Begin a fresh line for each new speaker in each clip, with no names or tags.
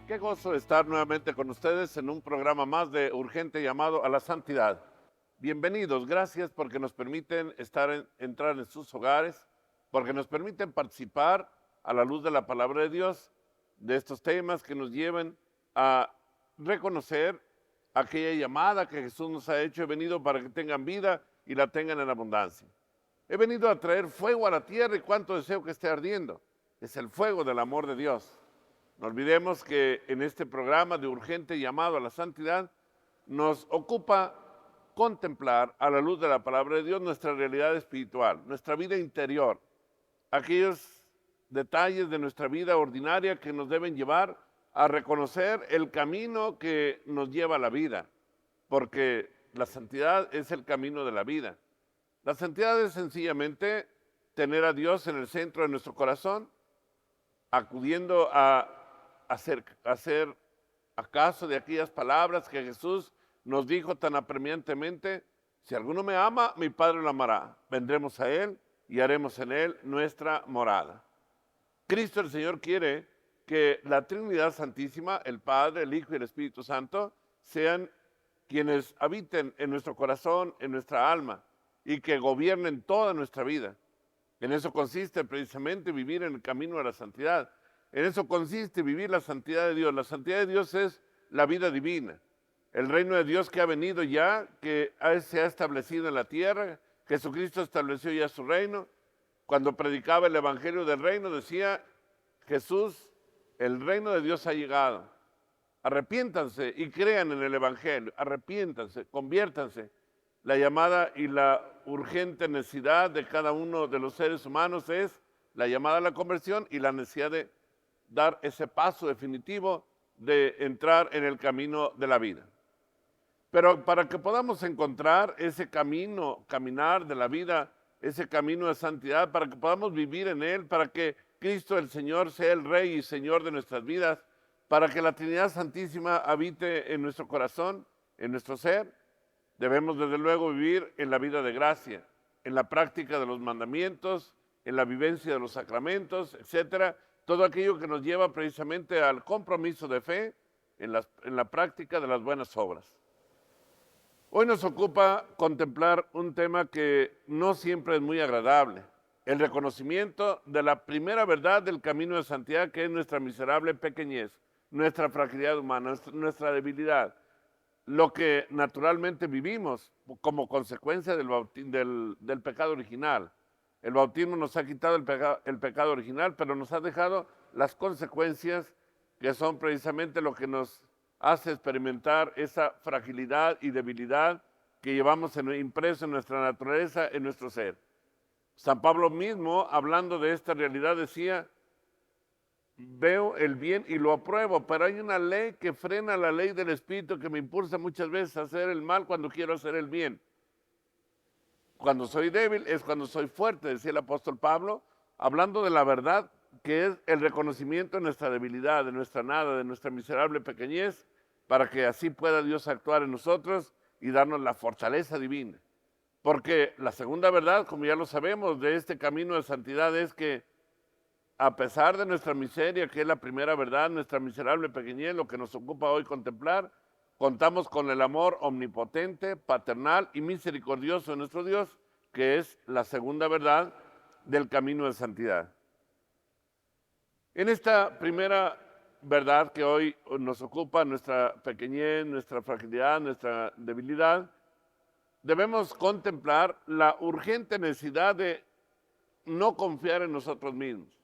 Qué gozo estar nuevamente con ustedes en un programa más de Urgente Llamado a la Santidad. Bienvenidos, gracias porque nos permiten entrar en sus hogares, porque nos permiten participar a la luz de la palabra de Dios, de estos temas que nos lleven a reconocer aquella llamada que Jesús nos ha hecho. He venido para que tengan vida y la tengan en abundancia. He venido a traer fuego a la tierra y cuánto deseo que esté ardiendo. Es el fuego del amor de Dios. No olvidemos que en este programa de Urgente Llamado a la Santidad nos ocupa contemplar a la luz de la palabra de Dios nuestra realidad espiritual, nuestra vida interior, aquellos detalles de nuestra vida ordinaria que nos deben llevar a reconocer el camino que nos lleva a la vida, porque la santidad es el camino de la vida. La santidad es sencillamente tener a Dios en el centro de nuestro corazón, acudiendo a hacer acaso de aquellas palabras que Jesús nos dijo tan apremiantemente: si alguno me ama, mi Padre lo amará. Vendremos a Él y haremos en Él nuestra morada. Cristo el Señor quiere que la Trinidad Santísima, el Padre, el Hijo y el Espíritu Santo, sean quienes habiten en nuestro corazón, en nuestra alma, y que gobiernen toda nuestra vida. En eso consiste precisamente vivir en el camino de la santidad. En eso consiste vivir la santidad de Dios. La santidad de Dios es la vida divina. El reino de Dios que ha venido ya, que se ha establecido en la tierra. Jesucristo estableció ya su reino. Cuando predicaba el evangelio del reino, decía Jesús: el reino de Dios ha llegado. Arrepiéntanse y crean en el evangelio. Arrepiéntanse, conviértanse. La llamada y la urgente necesidad de cada uno de los seres humanos es la llamada a la conversión y la necesidad de dar ese paso definitivo de entrar en el camino de la vida. Pero para que podamos encontrar ese camino, caminar de la vida, ese camino de santidad, para que podamos vivir en él, para que Cristo el Señor sea el Rey y Señor de nuestras vidas, para que la Trinidad Santísima habite en nuestro corazón, en nuestro ser, debemos desde luego vivir en la vida de gracia, en la práctica de los mandamientos, en la vivencia de los sacramentos, etcétera. Todo aquello que nos lleva precisamente al compromiso de fe en la práctica de las buenas obras. Hoy nos ocupa contemplar un tema que no siempre es muy agradable: el reconocimiento de la primera verdad del camino de santidad, que es nuestra miserable pequeñez, nuestra fragilidad humana, nuestra debilidad, lo que naturalmente vivimos como consecuencia del pecado original. El bautismo nos ha quitado el pecado original, pero nos ha dejado las consecuencias que son precisamente lo que nos hace experimentar esa fragilidad y debilidad que llevamos impreso en nuestra naturaleza, en nuestro ser. San Pablo mismo, hablando de esta realidad, decía: veo el bien y lo apruebo, pero hay una ley que frena la ley del Espíritu, que me impulsa muchas veces a hacer el mal cuando quiero hacer el bien. Cuando soy débil es cuando soy fuerte, decía el apóstol Pablo, hablando de la verdad, que es el reconocimiento de nuestra debilidad, de nuestra nada, de nuestra miserable pequeñez, para que así pueda Dios actuar en nosotros y darnos la fortaleza divina. Porque la segunda verdad, como ya lo sabemos, de este camino de santidad es que, a pesar de nuestra miseria, que es la primera verdad, nuestra miserable pequeñez, lo que nos ocupa hoy contemplar, contamos con el amor omnipotente, paternal y misericordioso de nuestro Dios, que es la segunda verdad del camino de santidad. En esta primera verdad que hoy nos ocupa, nuestra pequeñez, nuestra fragilidad, nuestra debilidad, debemos contemplar la urgente necesidad de no confiar en nosotros mismos,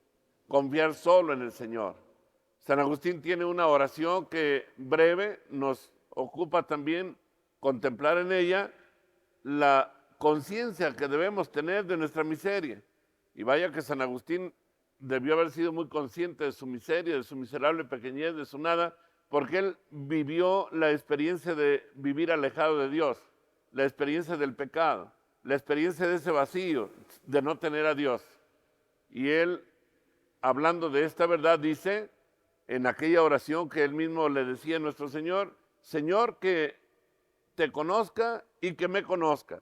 confiar solo en el Señor. San Agustín tiene una oración que, breve, nos ocupa también contemplar en ella la conciencia que debemos tener de nuestra miseria. Y vaya que San Agustín debió haber sido muy consciente de su miseria, de su miserable pequeñez, de su nada, porque él vivió la experiencia de vivir alejado de Dios, la experiencia del pecado, la experiencia de ese vacío, de no tener a Dios. Y él, hablando de esta verdad, dice en aquella oración que él mismo le decía a nuestro Señor: Señor, que te conozca y que me conozca,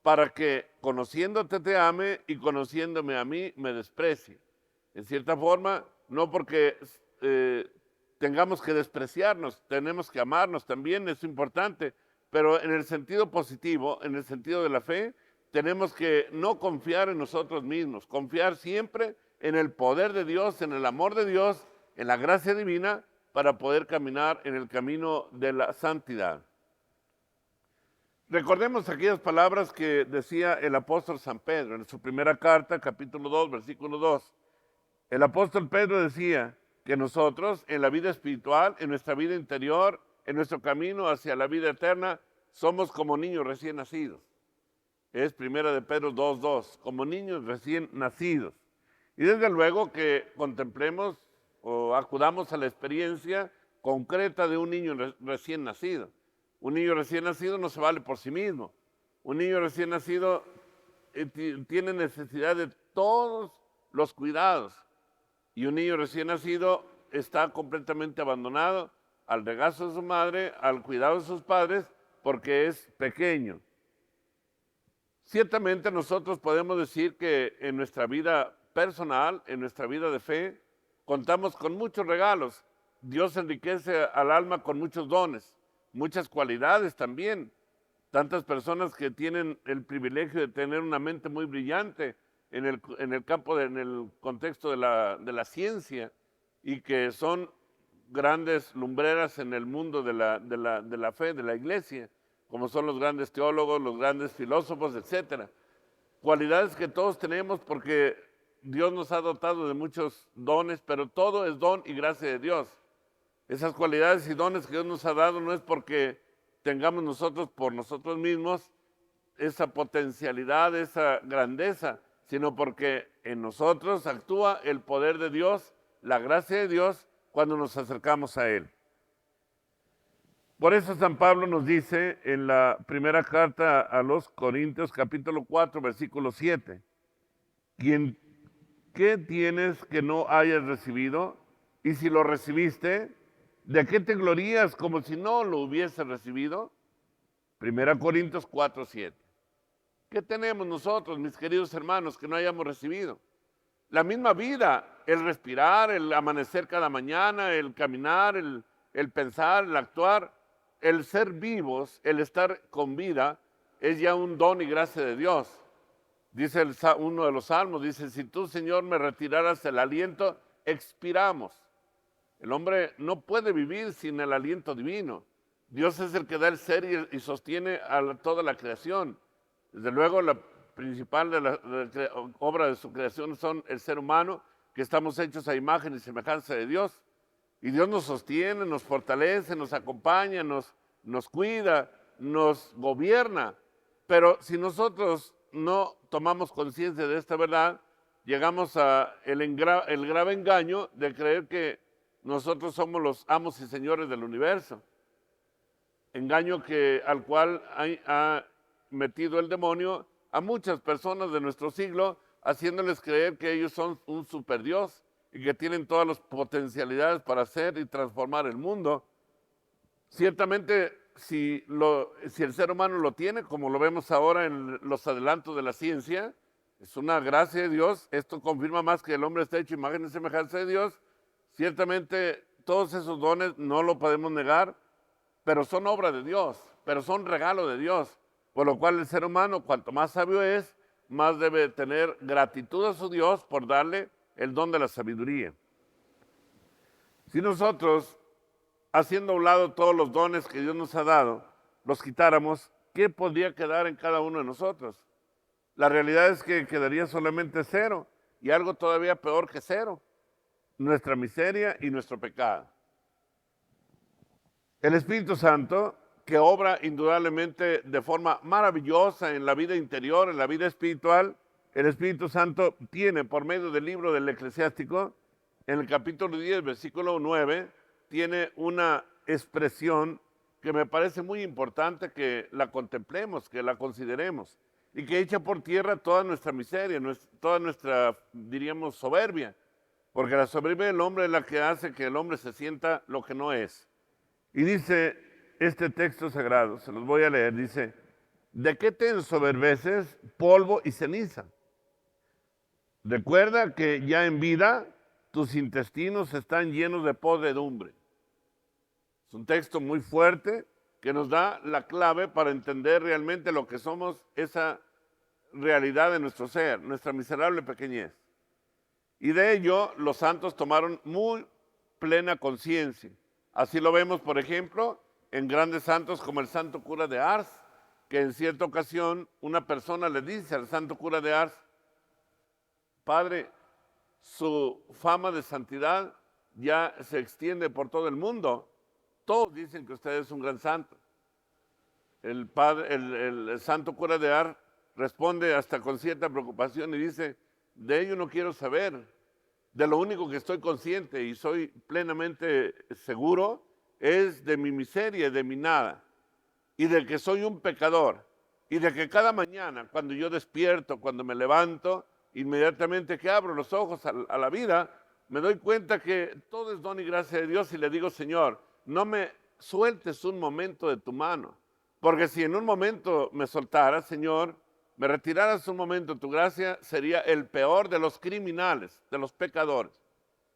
para que conociéndote te ame y conociéndome a mí me desprecie. En cierta forma, no porque tengamos que despreciarnos, tenemos que amarnos también, es importante, pero en el sentido positivo, en el sentido de la fe, tenemos que no confiar en nosotros mismos, confiar siempre en el poder de Dios, en el amor de Dios, en la gracia divina, para poder caminar en el camino de la santidad. Recordemos aquellas palabras que decía el apóstol San Pedro en su primera carta, capítulo 2, versículo 2. El apóstol Pedro decía que nosotros en la vida espiritual, en nuestra vida interior, en nuestro camino hacia la vida eterna, somos como niños recién nacidos. Es primera de Pedro 2:2, como niños recién nacidos. Y desde luego que contemplemos o acudamos a la experiencia concreta de un niño recién nacido. Un niño recién nacido no se vale por sí mismo. Un niño recién nacido tiene necesidad de todos los cuidados. Y un niño recién nacido está completamente abandonado al regazo de su madre, al cuidado de sus padres, porque es pequeño. Ciertamente nosotros podemos decir que en nuestra vida personal, en nuestra vida de fe, contamos con muchos regalos. Dios enriquece al alma con muchos dones, muchas cualidades también. Tantas personas que tienen el privilegio de tener una mente muy brillante en el campo, en el contexto de la ciencia, y que son grandes lumbreras en el mundo de la fe, de la iglesia, como son los grandes teólogos, los grandes filósofos, etcétera. Cualidades que todos tenemos porque Dios nos ha dotado de muchos dones, pero todo es don y gracia de Dios. Esas cualidades y dones que Dios nos ha dado no es porque tengamos nosotros por nosotros mismos esa potencialidad, esa grandeza, sino porque en nosotros actúa el poder de Dios, la gracia de Dios, cuando nos acercamos a Él. Por eso San Pablo nos dice en la primera carta a los Corintios, capítulo 4, versículo 7, ¿qué tienes que no hayas recibido? Y si lo recibiste, ¿de qué te glorías como si no lo hubieses recibido? Primera Corintios 4, 7. ¿Qué tenemos nosotros, mis queridos hermanos, que no hayamos recibido? La misma vida, el respirar, el amanecer cada mañana, el caminar, el pensar, el actuar, el ser vivos, el estar con vida, es ya un don y gracia de Dios. Dice uno de los salmos, dice, si tú, Señor, me retiraras el aliento, expiramos. El hombre no puede vivir sin el aliento divino. Dios es el que da el ser y sostiene a toda la creación. Desde luego, la principal de la obra de su creación son el ser humano, que estamos hechos a imagen y semejanza de Dios. Y Dios nos sostiene, nos fortalece, nos acompaña, nos cuida, nos gobierna. Pero si nosotros no tomamos conciencia de esta verdad, llegamos a el grave engaño de creer que nosotros somos los amos y señores del universo. Engaño al cual ha metido el demonio a muchas personas de nuestro siglo, haciéndoles creer que ellos son un superdios y que tienen todas las potencialidades para hacer y transformar el mundo. Ciertamente, si el ser humano lo tiene, como lo vemos ahora en los adelantos de la ciencia, es una gracia de Dios. Esto confirma más que el hombre está hecho imagen y semejanza de Dios. Ciertamente, todos esos dones no lo podemos negar, pero son obra de Dios, pero son regalo de Dios. Por lo cual el ser humano, cuanto más sabio es, más debe tener gratitud a su Dios por darle el don de la sabiduría. Si nosotros, haciendo a un lado todos los dones que Dios nos ha dado, los quitáramos, ¿qué podría quedar en cada uno de nosotros? La realidad es que quedaría solamente cero, y algo todavía peor que cero, nuestra miseria y nuestro pecado. El Espíritu Santo, que obra indudablemente de forma maravillosa en la vida interior, en la vida espiritual, el Espíritu Santo tiene, por medio del libro del Eclesiástico, en el capítulo 10, versículo 9, tiene una expresión que me parece muy importante que la contemplemos, que la consideremos, y que echa por tierra toda nuestra miseria, toda nuestra, diríamos, soberbia, porque la soberbia del hombre es la que hace que el hombre se sienta lo que no es. Y dice este texto sagrado, se los voy a leer, dice, ¿de qué te ensoberbeces, polvo y ceniza? Recuerda que ya en vida tus intestinos están llenos de podredumbre. Es un texto muy fuerte que nos da la clave para entender realmente lo que somos, esa realidad de nuestro ser, nuestra miserable pequeñez. Y de ello los santos tomaron muy plena conciencia. Así lo vemos, por ejemplo, en grandes santos como el santo cura de Ars, que en cierta ocasión una persona le dice al santo cura de Ars: Padre, su fama de santidad ya se extiende por todo el mundo. Todos dicen que usted es un gran santo. El santo cura de Ars responde hasta con cierta preocupación y dice: de ello no quiero saber. De lo único que estoy consciente y soy plenamente seguro es de mi miseria y de mi nada, y de que soy un pecador, y de que cada mañana cuando yo despierto, cuando me levanto, inmediatamente que abro los ojos a la vida, me doy cuenta que todo es don y gracia de Dios, y le digo: Señor, no me sueltes un momento de tu mano, porque si en un momento me soltaras, Señor, me retiraras un momento de tu gracia, sería el peor de los criminales, de los pecadores.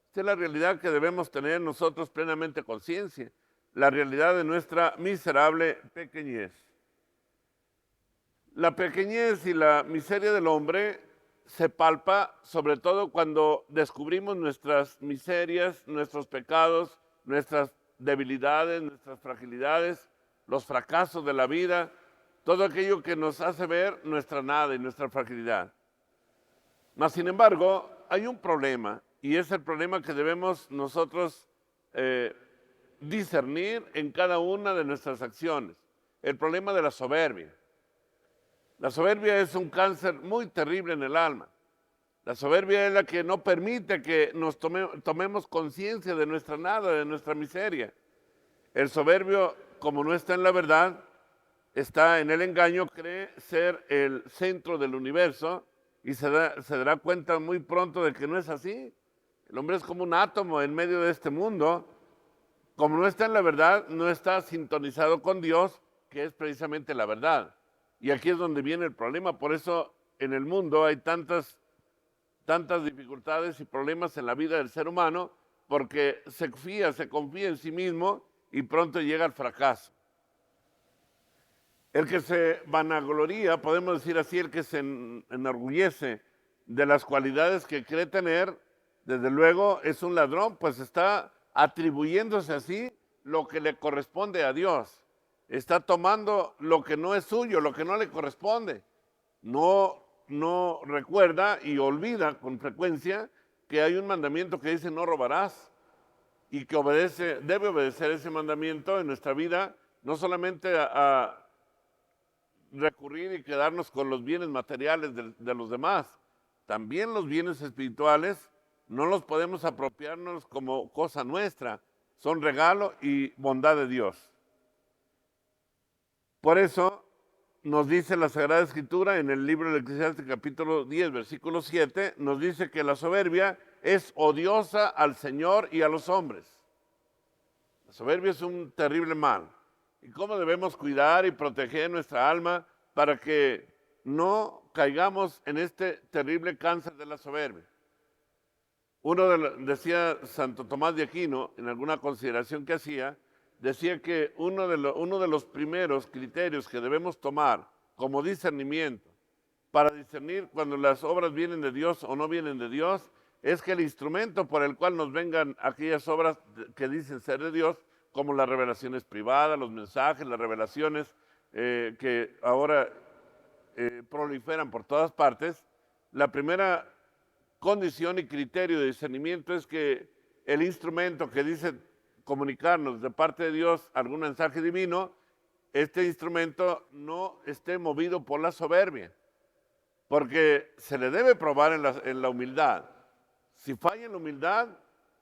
Esta es la realidad que debemos tener nosotros plenamente conciencia, la realidad de nuestra miserable pequeñez. La pequeñez y la miseria del hombre se palpa sobre todo cuando descubrimos nuestras miserias, nuestros pecados, nuestras debilidades, nuestras fragilidades, los fracasos de la vida, todo aquello que nos hace ver nuestra nada y nuestra fragilidad. Mas, sin embargo, hay un problema, y es el problema que debemos nosotros discernir en cada una de nuestras acciones, el problema de la soberbia. La soberbia es un cáncer muy terrible en el alma. La soberbia es la que no permite que nos tomemos conciencia de nuestra nada, de nuestra miseria. El soberbio, como no está en la verdad, está en el engaño, cree ser el centro del universo y se dará cuenta muy pronto de que no es así. El hombre es como un átomo en medio de este mundo. Como no está en la verdad, no está sintonizado con Dios, que es precisamente la verdad. Y aquí es donde viene el problema. Por eso en el mundo hay tantas dificultades y problemas en la vida del ser humano, porque se confía en sí mismo y pronto llega al fracaso. El que se vanagloria, podemos decir así, el que se enorgullece de las cualidades que cree tener, desde luego es un ladrón, pues está atribuyéndose así lo que le corresponde a Dios. Está tomando lo que no es suyo, lo que no le corresponde. No recuerda y olvida con frecuencia que hay un mandamiento que dice: no robarás, y que debe obedecer ese mandamiento en nuestra vida, no solamente a recurrir y quedarnos con los bienes materiales de los demás. También los bienes espirituales no los podemos apropiarnos como cosa nuestra, son regalo y bondad de Dios. Por eso nos dice la Sagrada Escritura en el libro del Eclesiastés capítulo 10, versículo 7, nos dice que la soberbia es odiosa al Señor y a los hombres. La soberbia es un terrible mal. ¿Y cómo debemos cuidar y proteger nuestra alma para que no caigamos en este terrible cáncer de la soberbia? Decía Santo Tomás de Aquino, en alguna consideración que hacía, decía que uno de los primeros criterios que debemos tomar como discernimiento para discernir cuando las obras vienen de Dios o no vienen de Dios es que el instrumento por el cual nos vengan aquellas obras que dicen ser de Dios, como las revelaciones privadas, los mensajes, las revelaciones que ahora proliferan por todas partes, la primera condición y criterio de discernimiento es que el instrumento que dice comunicarnos de parte de Dios algún mensaje divino, este instrumento no esté movido por la soberbia, porque se le debe probar en la humildad. Si falla en la humildad,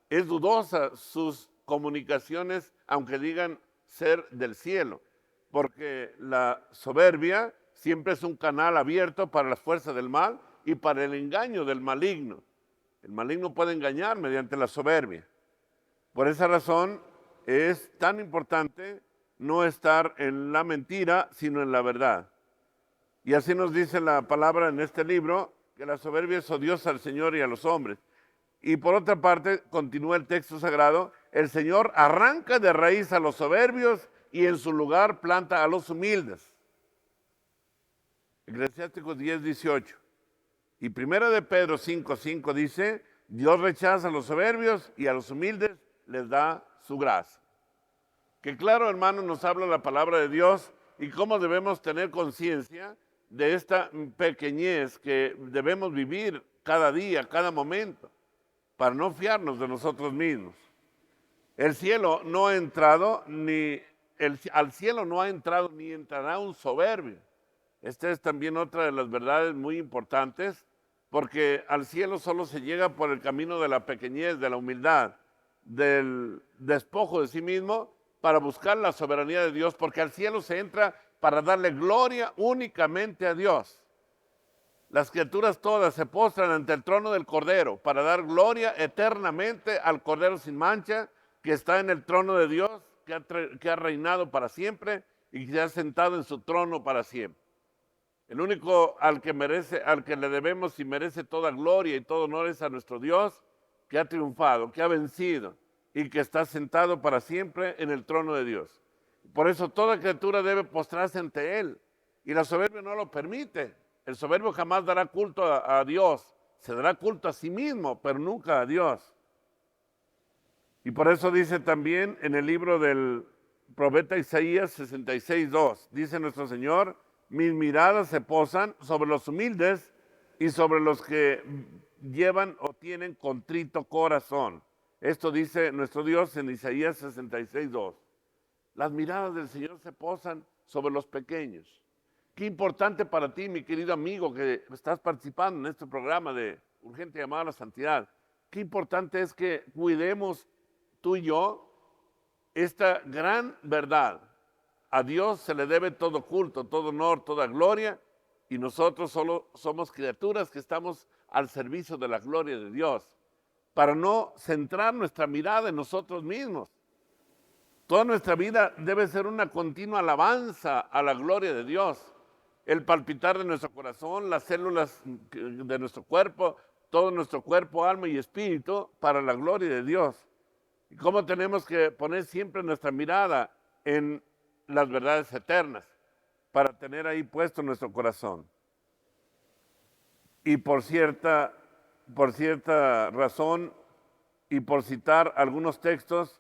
es dudosa sus comunicaciones, aunque digan ser del cielo, porque la soberbia siempre es un canal abierto para las fuerzas del mal y para el engaño del maligno. El maligno puede engañar mediante la soberbia. Por esa razón es tan importante no estar en la mentira, sino en la verdad. Y así nos dice la palabra en este libro, que la soberbia es odiosa al Señor y a los hombres. Y por otra parte, continúa el texto sagrado, el Señor arranca de raíz a los soberbios y en su lugar planta a los humildes. Eclesiásticos 10:18. Y primera de Pedro 5:5 dice, Dios rechaza a los soberbios y a los humildes les da su gracia. Que claro, hermano, nos habla la palabra de Dios y cómo debemos tener conciencia de esta pequeñez que debemos vivir cada día, cada momento, para no fiarnos de nosotros mismos. El cielo no ha entrado al cielo no ha entrado ni entrará un soberbio. Esta es también otra de las verdades muy importantes, porque al cielo solo se llega por el camino de la pequeñez, de la humildad, del despojo de sí mismo, para buscar la soberanía de Dios, porque al cielo se entra para darle gloria únicamente a Dios. Las criaturas todas se postran ante el trono del Cordero para dar gloria eternamente al Cordero sin mancha, que está en el trono de Dios, que ha reinado para siempre y que se ha sentado en su trono para siempre. El único al que le debemos y merece toda gloria y todo honor es a nuestro Dios, que ha triunfado, que ha vencido y que está sentado para siempre en el trono de Dios. Por eso toda criatura debe postrarse ante Él, y la soberbia no lo permite. El soberbio jamás dará culto a Dios, se dará culto a sí mismo, pero nunca a Dios. Y por eso dice también en el libro del profeta Isaías 66:2, dice nuestro Señor, mis miradas se posan sobre los humildes y sobre los que llevan o tienen contrito corazón. Esto dice nuestro Dios en Isaías 66:2. Las miradas del Señor se posan sobre los pequeños. Qué importante para ti, mi querido amigo, que estás participando en este programa de Urgente Llamado a la Santidad. Qué importante es que cuidemos tú y yo esta gran verdad. A Dios se le debe todo culto, todo honor, toda gloria, y nosotros solo somos criaturas que estamos al servicio de la gloria de Dios, para no centrar nuestra mirada en nosotros mismos. Toda nuestra vida debe ser una continua alabanza a la gloria de Dios. El palpitar de nuestro corazón, las células de nuestro cuerpo, todo nuestro cuerpo, alma y espíritu, para la gloria de Dios. Y cómo tenemos que poner siempre nuestra mirada en las verdades eternas, para tener ahí puesto nuestro corazón. Y por cierta razón, y por citar algunos textos,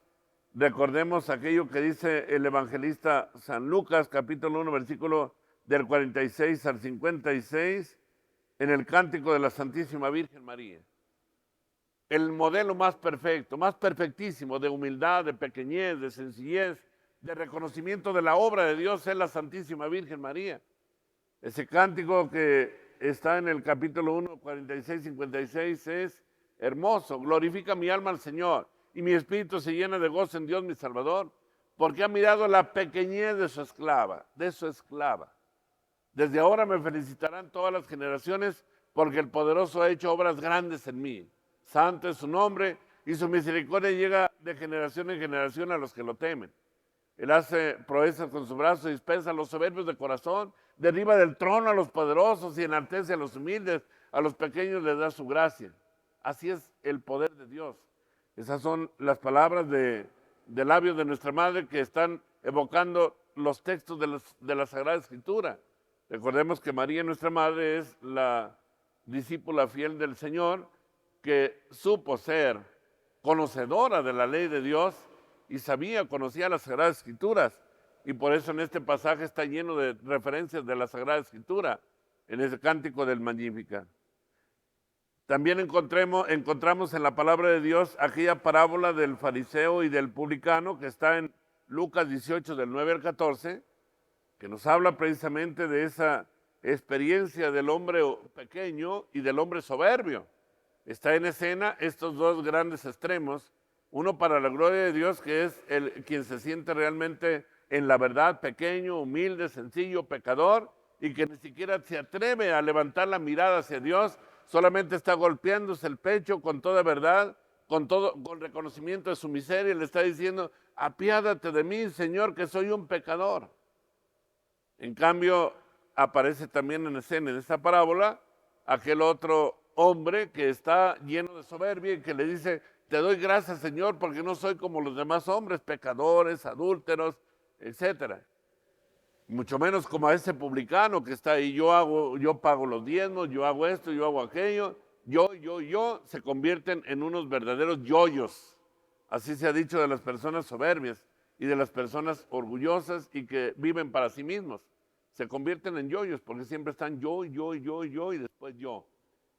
recordemos aquello que dice el evangelista San Lucas, capítulo 1, versículo del 46 al 56, en el cántico de la Santísima Virgen María. El modelo más perfecto, más perfectísimo de humildad, de pequeñez, de sencillez, de reconocimiento de la obra de Dios es la Santísima Virgen María. Ese cántico que está en el capítulo 1, 46, 56 es hermoso. Glorifica mi alma al Señor y mi espíritu se llena de gozo en Dios mi Salvador, porque ha mirado la pequeñez de su esclava, Desde ahora me felicitarán todas las generaciones, porque el poderoso ha hecho obras grandes en mí. Santo es su nombre y su misericordia llega de generación en generación a los que lo temen. Él hace proezas con su brazo, dispensa a los soberbios de corazón, derriba del trono a los poderosos y enaltece a los humildes, a los pequeños les da su gracia. Así es el poder de Dios. Esas son las palabras de labios de nuestra Madre que están evocando los textos de la Sagrada Escritura. Recordemos que María, nuestra Madre, es la discípula fiel del Señor, que supo ser conocedora de la ley de Dios y conocía las Sagradas Escrituras, y por eso en este pasaje está lleno de referencias de la Sagrada Escritura, en ese cántico del Magnífica. También encontramos en la palabra de Dios aquella parábola del fariseo y del publicano que está en Lucas 18, del 9 al 14, que nos habla precisamente de esa experiencia del hombre pequeño y del hombre soberbio. Está en escena estos dos grandes extremos, uno para la gloria de Dios, que es quien se siente realmente en la verdad pequeño, humilde, sencillo, pecador, y que ni siquiera se atreve a levantar la mirada hacia Dios, solamente está golpeándose el pecho con toda verdad, con reconocimiento de su miseria, y le está diciendo, apiádate de mí, Señor, que soy un pecador. En cambio, aparece también en escena, en esta parábola, aquel otro hombre que está lleno de soberbia y que le dice te doy gracias, Señor, porque no soy como los demás hombres, pecadores, adúlteros, etcétera. Mucho menos como a ese publicano que está ahí, yo pago los diezmos, yo hago esto, yo hago aquello, yo, se convierten en unos verdaderos yoyos. Así se ha dicho de las personas soberbias y de las personas orgullosas y que viven para sí mismos. Se convierten en yoyos porque siempre están yo y después yo.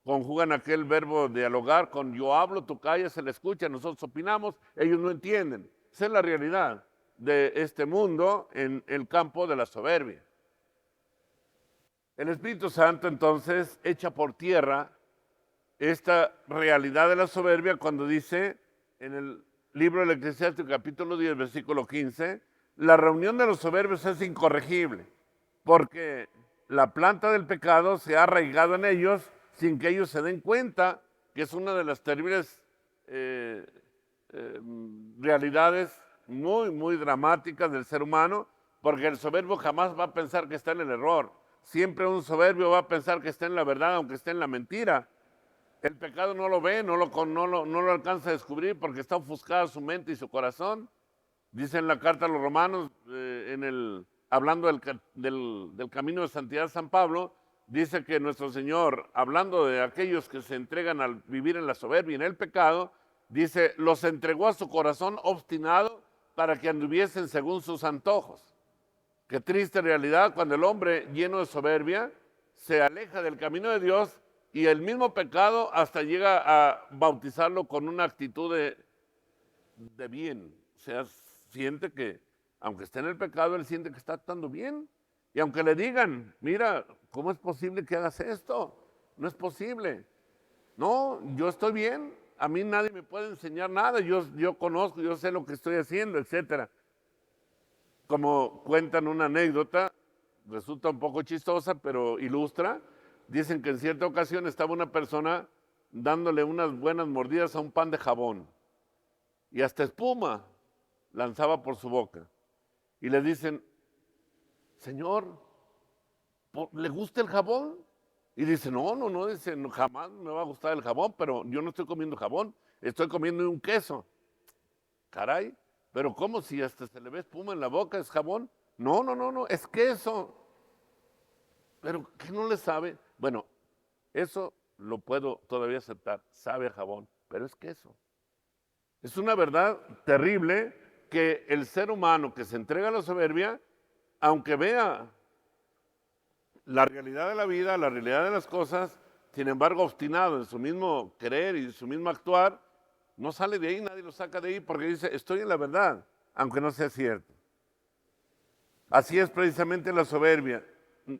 Conjugan aquel verbo dialogar con yo hablo, tú callas, se le escucha, nosotros opinamos, ellos no entienden. Esa es la realidad de este mundo en el campo de la soberbia. El Espíritu Santo entonces echa por tierra esta realidad de la soberbia cuando dice en el libro del Eclesiástico capítulo 10 versículo 15, la reunión de los soberbios es incorregible porque la planta del pecado se ha arraigado en ellos sin que ellos se den cuenta, que es una de las terribles realidades muy dramáticas del ser humano, porque el soberbio jamás va a pensar que está en el error. Siempre un soberbio va a pensar que está en la verdad, aunque esté en la mentira. El pecado no lo ve, no lo alcanza a descubrir porque está ofuscada su mente y su corazón. Dice en la carta a los romanos, hablando del camino de santidad San Pablo, dice que nuestro Señor, hablando de aquellos que se entregan al vivir en la soberbia y en el pecado, dice, los entregó a su corazón obstinado para que anduviesen según sus antojos. Qué triste realidad cuando el hombre lleno de soberbia se aleja del camino de Dios y el mismo pecado hasta llega a bautizarlo con una actitud de bien. O sea, siente que, aunque esté en el pecado, él siente que está actuando bien. Y aunque le digan, mira, ¿cómo es posible que hagas esto? No es posible. No, yo estoy bien. A mí nadie me puede enseñar nada. Yo conozco, yo sé lo que estoy haciendo, etcétera. Como cuentan una anécdota, resulta un poco chistosa, pero ilustra. Dicen que en cierta ocasión estaba una persona dándole unas buenas mordidas a un pan de jabón y hasta espuma lanzaba por su boca. Y le dicen, Señor, ¿le gusta el jabón? Y dice, no, dice, no, jamás me va a gustar el jabón, pero yo no estoy comiendo jabón, estoy comiendo un queso. Caray, pero ¿cómo si hasta se le ve espuma en la boca es jabón? No, es queso. Pero ¿qué no le sabe? Bueno, eso lo puedo todavía aceptar, sabe a jabón, pero es queso. Es una verdad terrible que el ser humano que se entrega a la soberbia, aunque vea la realidad de la vida, la realidad de las cosas, sin embargo obstinado en su mismo querer y su mismo actuar, no sale de ahí, nadie lo saca de ahí porque dice, estoy en la verdad, aunque no sea cierto. Así es precisamente la soberbia.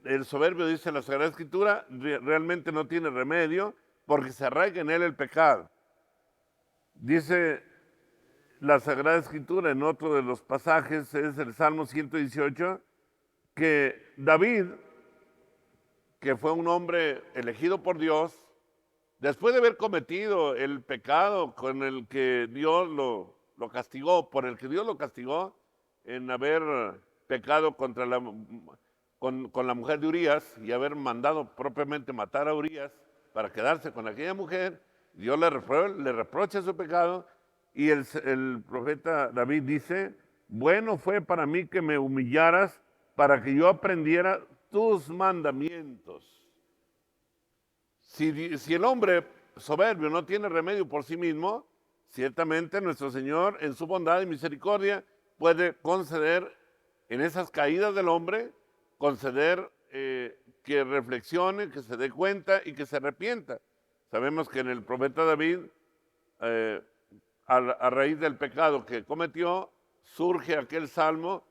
El soberbio, dice la Sagrada Escritura, realmente no tiene remedio porque se arraiga en él el pecado. Dice la Sagrada Escritura en otro de los pasajes, es el Salmo 118, que David, que fue un hombre elegido por Dios, después de haber cometido el pecado con el que Dios lo castigó, por el que Dios lo castigó, en haber pecado con la mujer de Urías y haber mandado propiamente matar a Urías para quedarse con aquella mujer, Dios le reprocha su pecado y el profeta David dice, bueno fue para mí que me humillaras para que yo aprendiera tus mandamientos. Si el hombre soberbio no tiene remedio por sí mismo, ciertamente nuestro Señor en su bondad y misericordia puede conceder en esas caídas del hombre, conceder que reflexione, que se dé cuenta y que se arrepienta. Sabemos que en el profeta David, a raíz del pecado que cometió, surge aquel salmo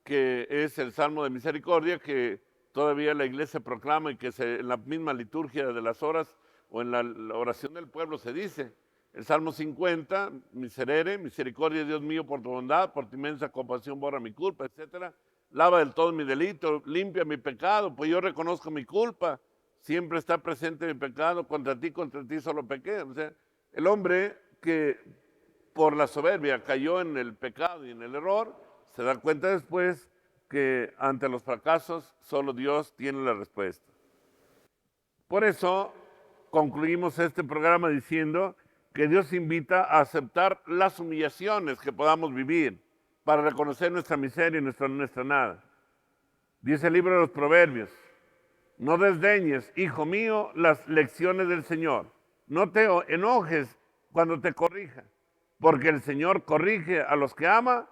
que es el salmo de misericordia que todavía la iglesia proclama y que en la misma liturgia de las horas o en la oración del pueblo se dice. El Salmo 50, miserere, misericordia Dios mío por tu bondad, por tu inmensa compasión borra mi culpa, etcétera. Lava del todo mi delito, limpia mi pecado, pues yo reconozco mi culpa. Siempre está presente mi pecado, contra ti solo pequé. O sea, el hombre que por la soberbia cayó en el pecado y en el error, se da cuenta después que ante los fracasos solo Dios tiene la respuesta. Por eso concluimos este programa diciendo que Dios invita a aceptar las humillaciones que podamos vivir para reconocer nuestra miseria y nuestra nada. Dice el libro de los Proverbios: no desdeñes, hijo mío, las lecciones del Señor. No te enojes cuando te corrija, porque el Señor corrige a los que ama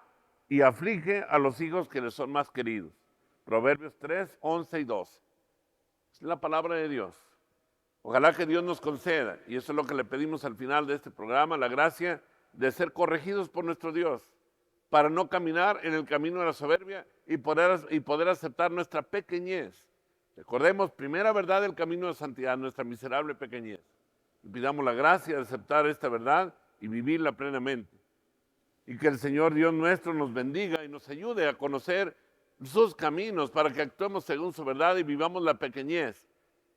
y aflige a los hijos que le son más queridos. Proverbios 3, 11 y 12. Es la palabra de Dios. Ojalá que Dios nos conceda, y eso es lo que le pedimos al final de este programa, la gracia de ser corregidos por nuestro Dios, para no caminar en el camino de la soberbia y poder aceptar nuestra pequeñez. Recordemos, primera verdad del camino de santidad, nuestra miserable pequeñez. Y pidamos la gracia de aceptar esta verdad y vivirla plenamente. Y que el Señor Dios nuestro nos bendiga y nos ayude a conocer sus caminos para que actuemos según su verdad y vivamos la pequeñez.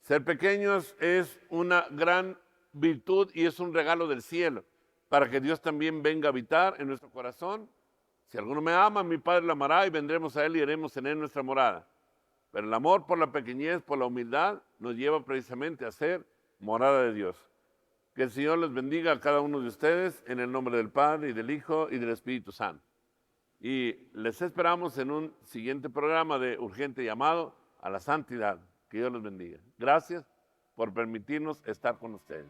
Ser pequeños es una gran virtud y es un regalo del cielo, para que Dios también venga a habitar en nuestro corazón. Si alguno me ama, mi Padre lo amará y vendremos a él y haremos en él nuestra morada. Pero el amor por la pequeñez, por la humildad, nos lleva precisamente a ser morada de Dios. Que el Señor les bendiga a cada uno de ustedes en el nombre del Padre y del Hijo y del Espíritu Santo. Y les esperamos en un siguiente programa de Urgente Llamado a la Santidad. Que Dios los bendiga. Gracias por permitirnos estar con ustedes.